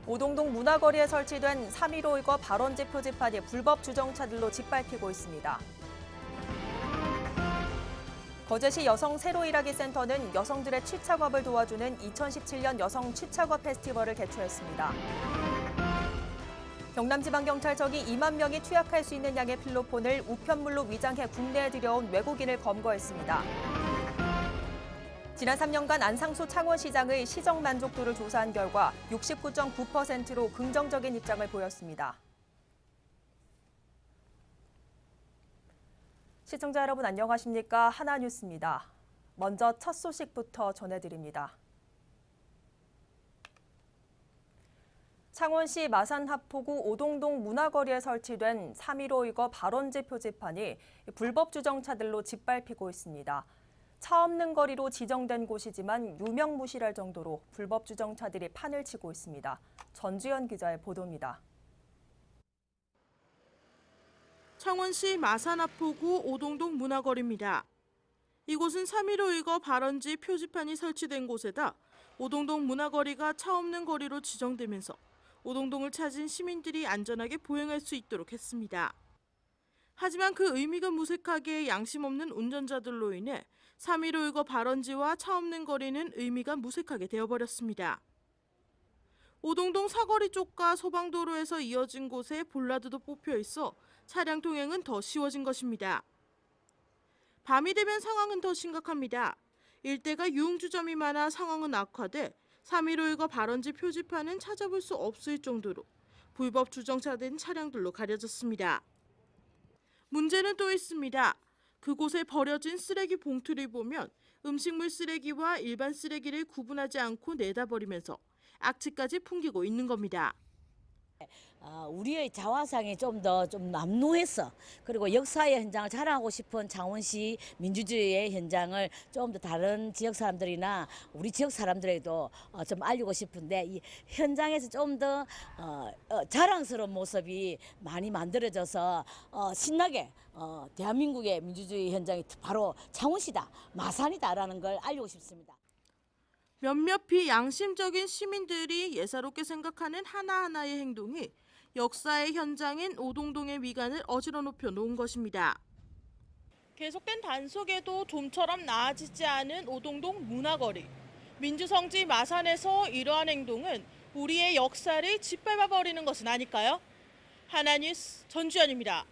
오동동 문화거리에 설치된 3.15 발원지 표지판이 불법 주정차들로 짓밟히고 있습니다. 거제시 여성 새로 일하기 센터는 여성들의 취착업을 도와주는 2017년 여성 취착업 페스티벌을 개최했습니다. 경남지방경찰청이 2만 명이 투약할 수 있는 양의 필로폰을 우편물로 위장해 국내에 들여온 외국인을 검거했습니다. 지난 3년간 안상수 창원시장의 시정 만족도를 조사한 결과 69.9%로 긍정적인 입장을 보였습니다. 시청자 여러분 안녕하십니까? 하나뉴스입니다. 먼저 첫 소식부터 전해드립니다. 창원시 마산하포구 오동동 문화거리에 설치된 3.15 발원지 표지판이 불법 주정차들로 짓밟히고 있습니다. 차 없는 거리로 지정된 곳이지만 유명무실할 정도로 불법 주정차들이 판을 치고 있습니다. 전주현 기자의 보도입니다. 창원시 마산하포구 오동동 문화거리입니다. 이곳은 3.15 발원지 표지판이 설치된 곳에다 오동동 문화거리가 차 없는 거리로 지정되면서 오동동을 찾은 시민들이 안전하게 보행할 수 있도록 했습니다. 하지만 그 의미가 무색하게 양심 없는 운전자들로 인해 3.15 발원지와 차 없는 거리는 의미가 무색하게 되어버렸습니다. 오동동 사거리 쪽과 소방도로에서 이어진 곳에 볼라드도 뽑혀 있어 차량 통행은 더 쉬워진 것입니다. 밤이 되면 상황은 더 심각합니다. 일대가 유흥주점이 많아 상황은 악화돼 3.15 발원지 표지판은 찾아볼 수 없을 정도로 불법 주정차된 차량들로 가려졌습니다. 문제는 또 있습니다. 그곳에 버려진 쓰레기 봉투를 보면 음식물 쓰레기와 일반 쓰레기를 구분하지 않고 내다버리면서 악취까지 풍기고 있는 겁니다. 우리의 자화상이 좀 더 남루했어. 그리고 역사의 현장을 자랑하고 싶은 창원시 민주주의의 현장을 좀 더 다른 지역 사람들이나 우리 지역 사람들에게도 좀 알리고 싶은데 이 현장에서 좀 더 자랑스러운 모습이 많이 만들어져서 신나게 대한민국의 민주주의 현장이 바로 창원시다, 마산이다라는 걸 알리고 싶습니다. 몇몇이 양심적인 시민들이 예사롭게 생각하는 하나하나의 행동이 역사의 현장인 오동동의 미간을 어지러 높여 놓은 것입니다. 계속된 단속에도 좀처럼 나아지지 않은 오동동 문화거리. 민주성지 마산에서 이러한 행동은 우리의 역사를 짓밟아버리는 것은 아닐까요? 하나뉴스 전주현입니다.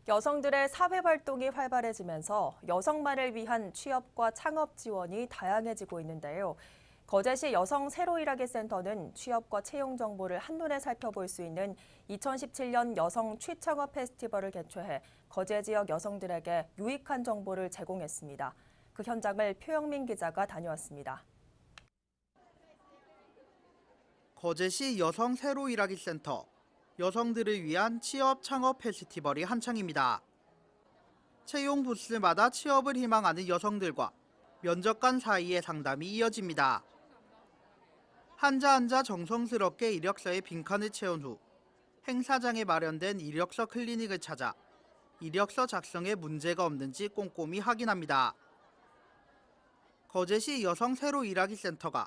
여성들의 사회활동이 활발해지면서 여성만을 위한 취업과 창업 지원이 다양해지고 있는데요. 거제시 여성 새로 일하기 센터는 취업과 채용 정보를 한눈에 살펴볼 수 있는 2017년 여성 취창업 페스티벌을 개최해 거제 지역 여성들에게 유익한 정보를 제공했습니다. 그 현장을 표영민 기자가 다녀왔습니다. 거제시 여성 새로 일하기 센터. 여성들을 위한 취업 창업 페스티벌이 한창입니다. 채용 부스마다 취업을 희망하는 여성들과 면접관 사이의 상담이 이어집니다. 앉아 정성스럽게 이력서에 빈칸을 채운 후 행사장에 마련된 이력서 클리닉을 찾아 이력서 작성에 문제가 없는지 꼼꼼히 확인합니다. 거제시 여성 새로 일하기 센터가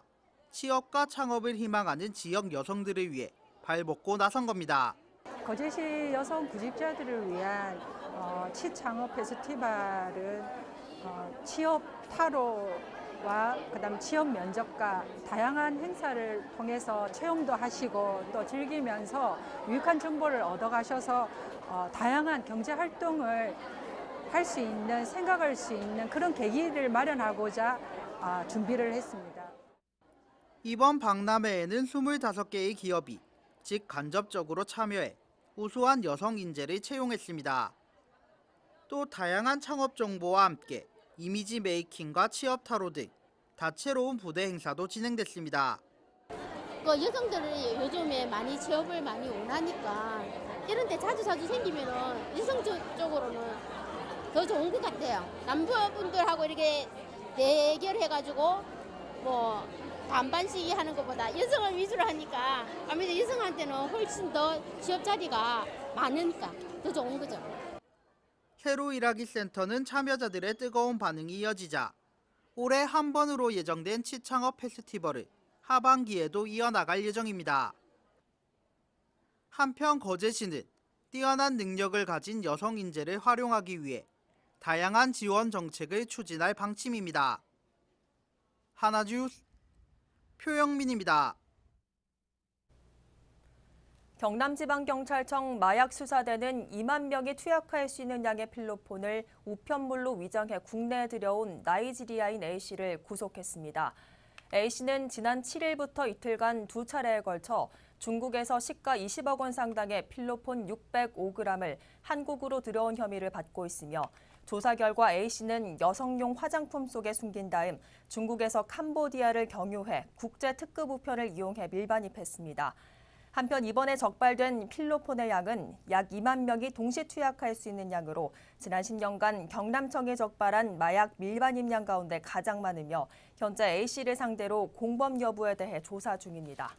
취업과 창업을 희망하는 지역 여성들을 위해 발벗고 나선 겁니다. 거제시 여성 구직자들을 위한 취창업 페스티벌은 취업 타로와 그다음 취업 면접과 다양한 행사를 통해서 체험도 하시고 또 즐기면서 유익한 정보를 얻어가셔서 다양한 경제 활동을 할 수 있는 생각할 수 있는 그런 계기를 마련하고자 준비를 했습니다. 이번 박람회에는 25개의 기업이 직간접적으로 참여해 우수한 여성 인재를 채용했습니다. 또 다양한 창업 정보와 함께 이미지 메이킹과 취업 타로 등 다채로운 부대 행사도 진행됐습니다. 여성들이 요즘에 많이 취업을 많이 원하니까 이런 데 자주 생기면은 여성 쪽으로는 더 좋은 것 같아요. 남자분들하고 이렇게 대결해가지고 뭐 반반씩 하는 것보다 여성을 위주로 하니까 아무래도 여성한테는 훨씬 더 취업 자리가 많으니까 더 좋은 거죠. 새로 일하기 센터는 참여자들의 뜨거운 반응이 이어지자 올해 한 번으로 예정된 취창업 페스티벌을 하반기에도 이어나갈 예정입니다. 한편 거제시는 뛰어난 능력을 가진 여성 인재를 활용하기 위해 다양한 지원 정책을 추진할 방침입니다. 하나뉴스 표영민입니다. 경남지방경찰청 마약수사대는 2만 명이 투약할 수 있는 양의 필로폰을 우편물로 위장해 국내에 들여온 나이지리아인 A씨를 구속했습니다. A씨는 지난 7일부터 이틀간 두 차례에 걸쳐 중국에서 시가 20억 원 상당의 필로폰 605g을 한국으로 들여온 혐의를 받고 있으며 조사 결과 A씨는 여성용 화장품 속에 숨긴 다음 중국에서 캄보디아를 경유해 국제 특급 우편을 이용해 밀반입했습니다. 한편 이번에 적발된 필로폰의 양은 약 2만 명이 동시 투약할 수 있는 양으로 지난 10년간 경남청이 적발한 마약 밀반입량 가운데 가장 많으며 현재 A씨를 상대로 공범 여부에 대해 조사 중입니다.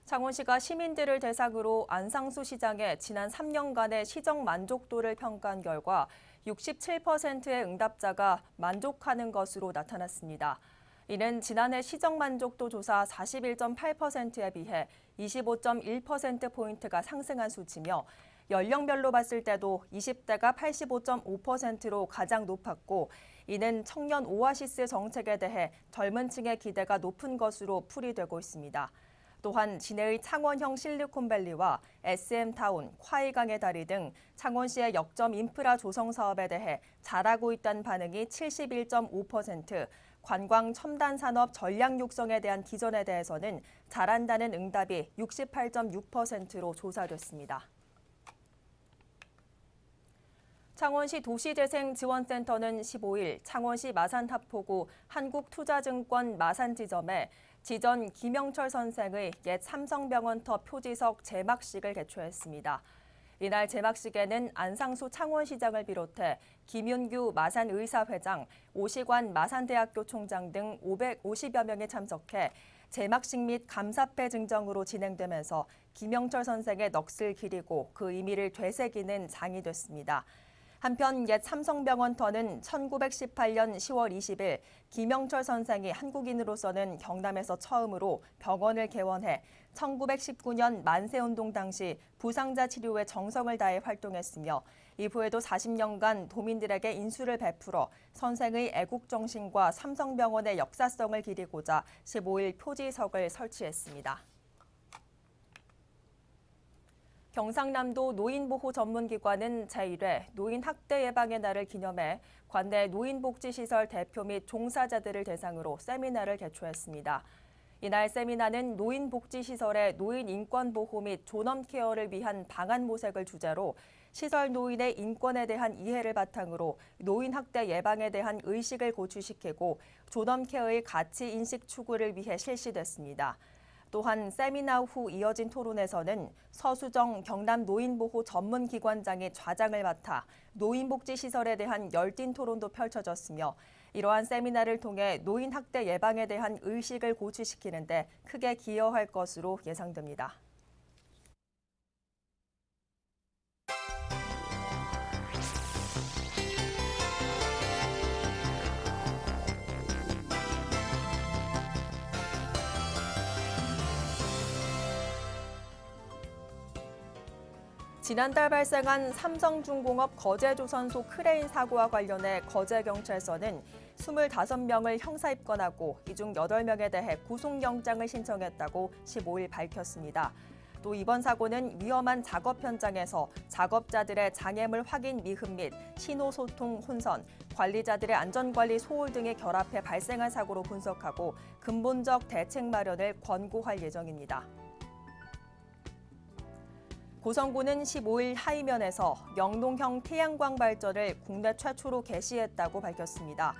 창원시가 시민들을 대상으로 안상수 시장의 지난 3년간의 시정 만족도를 평가한 결과 67%의 응답자가 만족하는 것으로 나타났습니다. 이는 지난해 시정 만족도 조사 41.8%에 비해 25.1%포인트가 상승한 수치며 연령별로 봤을 때도 20대가 85.5%로 가장 높았고 이는 청년 오아시스 정책에 대해 젊은 층의 기대가 높은 것으로 풀이되고 있습니다. 또한 진해의 창원형 실리콘밸리와 SM타운, 화이강의 다리 등 창원시의 역점 인프라 조성 사업에 대해 잘하고 있다는 반응이 71.5%, 관광 첨단 산업 전략 육성에 대한 기존에 대해서는 잘한다는 응답이 68.6%로 조사됐습니다. 창원시 도시재생지원센터는 15일 창원시 마산타포구 한국투자증권 마산지점에 지전 김영철 선생의 옛 삼성병원터 표지석 제막식을 개최했습니다. 이날 제막식에는 안상수 창원시장을 비롯해 김윤규 마산의사회장, 오시관 마산대학교 총장 등 550여 명이 참석해 제막식 및 감사패 증정으로 진행되면서 김영철 선생의 넋을 기리고 그 의미를 되새기는 장이 됐습니다. 한편 옛 삼성병원터는 1918년 10월 20일 김영철 선생이 한국인으로서는 경남에서 처음으로 병원을 개원해 1919년 만세운동 당시 부상자 치료에 정성을 다해 활동했으며 이후에도 40년간 도민들에게 인수를 베풀어 선생의 애국정신과 삼성병원의 역사성을 기리고자 15일 표지석을 설치했습니다. 경상남도 노인보호 전문기관은 제1회 노인학대 예방의 날을 기념해 관내 노인복지시설 대표 및 종사자들을 대상으로 세미나를 개최했습니다. 이날 세미나는 노인복지시설의 노인 인권보호 및 존엄케어를 위한 방안 모색을 주제로 시설 노인의 인권에 대한 이해를 바탕으로 노인학대 예방에 대한 의식을 고취시키고 존엄케어의 가치 인식 추구를 위해 실시됐습니다. 또한 세미나 후 이어진 토론에서는 서수정 경남 노인보호 전문기관장이 좌장을 맡아 노인복지시설에 대한 열띤 토론도 펼쳐졌으며 이러한 세미나를 통해 노인학대 예방에 대한 의식을 고취시키는 데 크게 기여할 것으로 예상됩니다. 지난달 발생한 삼성중공업 거제조선소 크레인 사고와 관련해 거제경찰서는 25명을 형사 입건하고 이 중 8명에 대해 구속영장을 신청했다고 15일 밝혔습니다. 또 이번 사고는 위험한 작업 현장에서 작업자들의 장애물 확인 미흡 및 신호소통 혼선, 관리자들의 안전관리 소홀 등이 결합해 발생한 사고로 분석하고 근본적 대책 마련을 권고할 예정입니다. 고성군은 15일 하이면에서 영농형 태양광 발전을 국내 최초로 개시했다고 밝혔습니다.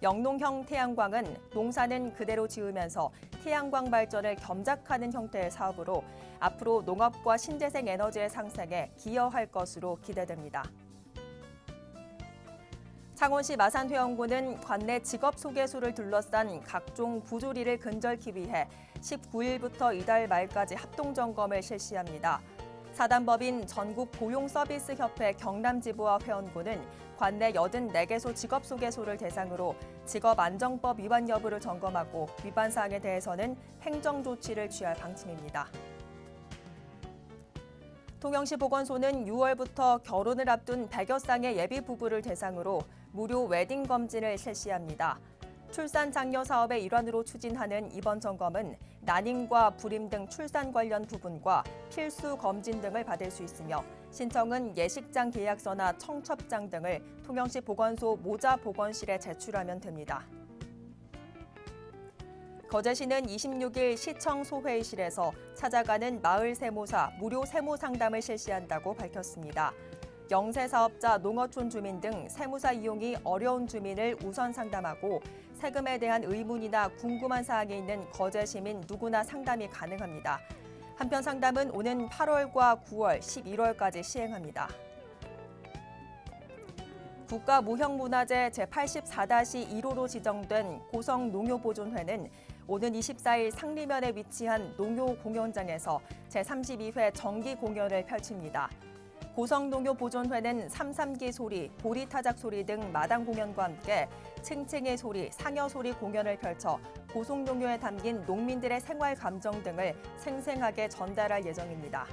영농형 태양광은 농사는 그대로 지으면서 태양광 발전을 겸작하는 형태의 사업으로 앞으로 농업과 신재생 에너지의 상생에 기여할 것으로 기대됩니다. 창원시 마산회원군은 관내 직업소개소를 둘러싼 각종 부조리를 근절히 위해 19일부터 이달 말까지 합동점검을 실시합니다. 사단법인 전국고용서비스협회 경남지부와 회원고는 관내 84개소 직업소개소를 대상으로 직업안정법 위반 여부를 점검하고 위반 사항에 대해서는 행정조치를 취할 방침입니다. 통영시 보건소는 6월부터 결혼을 앞둔 100여 쌍의 예비 부부를 대상으로 무료 웨딩 검진을 실시합니다. 출산 장려 사업의 일환으로 추진하는 이번 점검은 난임과 불임 등 출산 관련 부분과 필수 검진 등을 받을 수 있으며 신청은 예식장 계약서나 청첩장 등을 통영시 보건소 모자 보건실에 제출하면 됩니다. 거제시는 26일 시청 소회의실에서 찾아가는 마을 세무사 무료 세무 상담을 실시한다고 밝혔습니다. 영세 사업자, 농어촌 주민 등 세무사 이용이 어려운 주민을 우선 상담하고 세금에 대한 의문이나 궁금한 사항이 있는 거제 시민 누구나 상담이 가능합니다. 한편 상담은 오는 8월과 9월, 11월까지 시행합니다. 국가무형문화재 제84-1호로 지정된 고성농요보존회는 오는 24일 상리면에 위치한 농요공연장에서 제32회 정기 공연을 펼칩니다. 고성농요보존회는 삼삼기 소리, 보리타작 소리 등 마당 공연과 함께 층층의 소리, 상여소리 공연을 펼쳐 고성농요에 담긴 농민들의 생활 감정 등을 생생하게 전달할 예정입니다.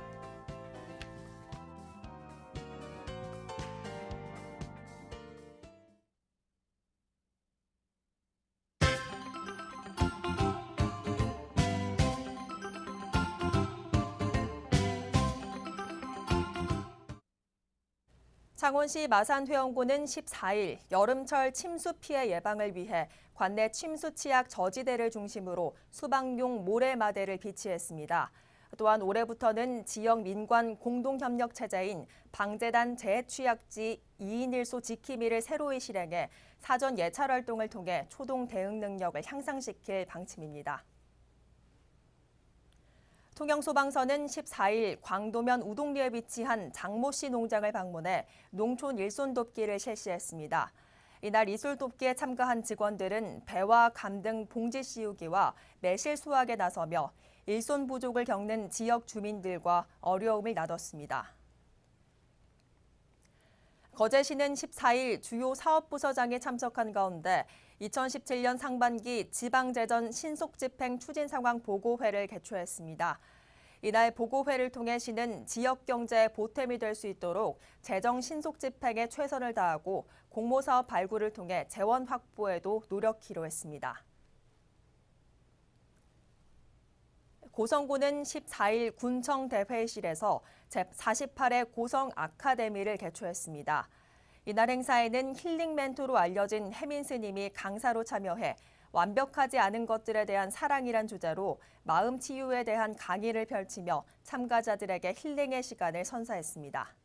창원시 마산회원고는 14일 여름철 침수 피해 예방을 위해 관내 침수 취약 저지대를 중심으로 수방용 모래마대를 비치했습니다. 또한 올해부터는 지역 민관 공동협력 체제인 방재단 재취약지 2인 1소 지킴이를 새로이 실행해 사전 예찰 활동을 통해 초동 대응 능력을 향상시킬 방침입니다. 통영소방서는 14일 광도면 우동리에 위치한 장모씨 농장을 방문해 농촌 일손 돕기를 실시했습니다. 이날 이솔 돕기에 참가한 직원들은 배와 감 등 봉지 씌우기와 매실 수확에 나서며 일손 부족을 겪는 지역 주민들과 어려움을 나눴습니다. 거제시는 14일 주요 사업부서장이 참석한 가운데 2017년 상반기 지방재정 신속집행 추진 상황 보고회를 개최했습니다. 이날 보고회를 통해 시는 지역 경제에 보탬이 될 수 있도록 재정 신속 집행에 최선을 다하고 공모사업 발굴을 통해 재원 확보에도 노력키로 했습니다. 고성군은 14일 군청 대회의실에서 제48회 고성 아카데미를 개최했습니다. 이날 행사에는 힐링 멘토로 알려진 혜민 스님이 강사로 참여해 완벽하지 않은 것들에 대한 사랑이란 주제로 마음 치유에 대한 강의를 펼치며 참가자들에게 힐링의 시간을 선사했습니다.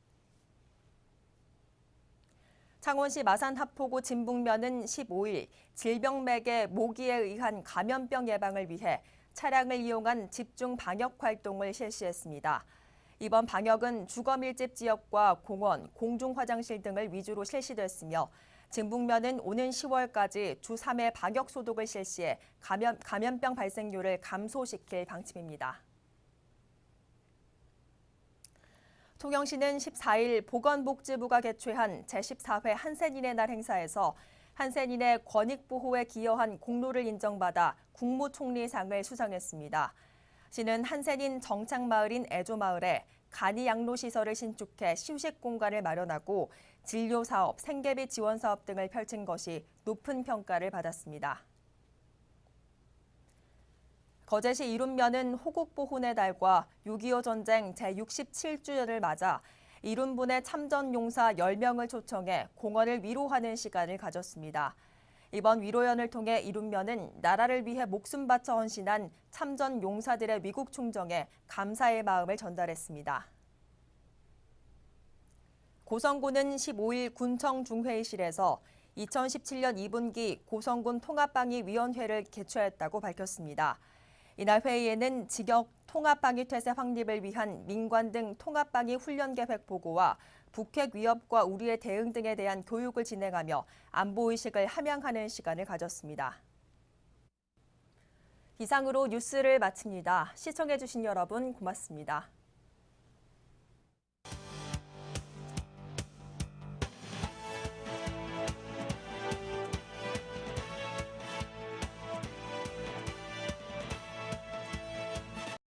창원시 마산하포구 진북면은 15일 질병맥의 모기에 의한 감염병 예방을 위해 차량을 이용한 집중 방역 활동을 실시했습니다. 이번 방역은 주거밀집 지역과 공원, 공중화장실 등을 위주로 실시됐으며 진북면은 오는 10월까지 주 3회 방역 소독을 실시해 감염병 발생률을 감소시킬 방침입니다. 통영시는 14일 보건복지부가 개최한 제14회 한센인의 날 행사에서 한센인의 권익 보호에 기여한 공로를 인정받아 국무총리상을 수상했습니다. 시는 한센인 정착마을인 애조마을에 간이 양로시설을 신축해 휴식 공간을 마련하고 진료사업, 생계비 지원사업 등을 펼친 것이 높은 평가를 받았습니다. 거제시 이룬면은 호국보훈의 달과 6.25 전쟁 제67주년을 맞아 이룬분의 참전용사 10명을 초청해 공헌을 위로하는 시간을 가졌습니다. 이번 위로연을 통해 이룬면은 나라를 위해 목숨 바쳐 헌신한 참전 용사들의 위국 충정에 감사의 마음을 전달했습니다. 고성군은 15일 군청 중회의실에서 2017년 2분기 고성군 통합방위위원회를 개최했다고 밝혔습니다. 이날 회의에는 직역 통합방위 태세 확립을 위한 민관 등 통합방위 훈련 계획 보고와 북핵 위협과 우리의 대응 등에 대한 교육을 진행하며 안보의식을 함양하는 시간을 가졌습니다. 이상으로 뉴스를 마칩니다. 시청해주신 여러분 고맙습니다.